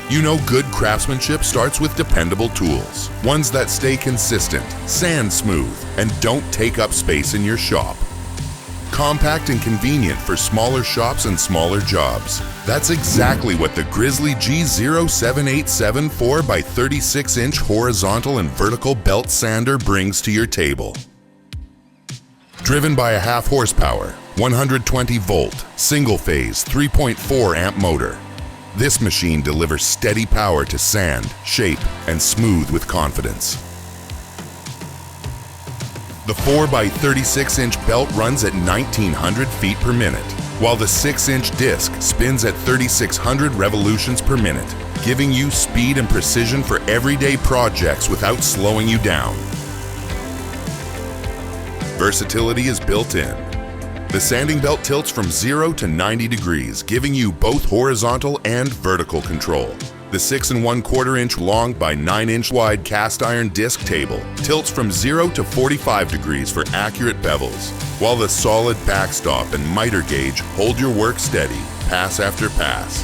You know good craftsmanship starts with dependable tools, ones that stay consistent, sand smooth, and don't take up space in your shop. Compact and convenient for smaller shops and smaller jobs. That's exactly what the Grizzly G0787 4x36-inch horizontal and vertical belt sander brings to your table. Driven by a 0.5 horsepower, 120 volt, single phase, 3.4 amp motor, this machine delivers steady power to sand, shape, and smooth with confidence. The 4x36-inch belt runs at 1900 feet per minute, while the 6-inch disc spins at 3600 revolutions per minute, giving you speed and precision for everyday projects without slowing you down. Versatility is built in. The sanding belt tilts from 0 to 90 degrees, giving you both horizontal and vertical control. The 6 1/4 inch long by 9 inch wide cast iron disc table tilts from 0 to 45 degrees for accurate bevels, while the solid backstop and miter gauge hold your work steady, pass after pass.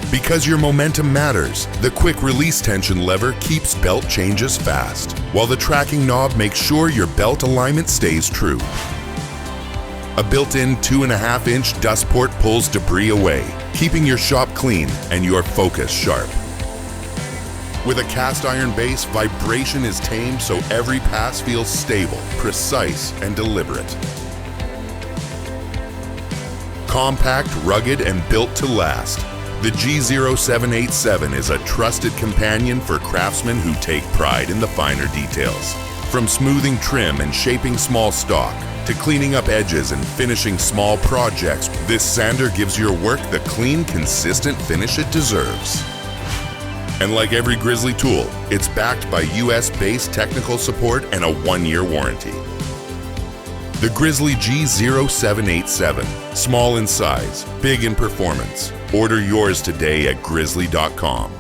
Because your momentum matters, the quick release tension lever keeps belt changes fast, while the tracking knob makes sure your belt alignment stays true. A built-in 2.5 inch dust port pulls debris away, keeping your shop clean and your focus sharp. With a cast iron base, vibration is tamed so every pass feels stable, precise, and deliberate. Compact, rugged, and built to last, the G0787 is a trusted companion for craftsmen who take pride in the finer details. From smoothing trim and shaping small stock, to cleaning up edges and finishing small projects, this sander gives your work the clean, consistent finish it deserves. And like every Grizzly tool, it's backed by US-based technical support and a 1-year warranty. The Grizzly G0787, small in size, big in performance. Order yours today at grizzly.com.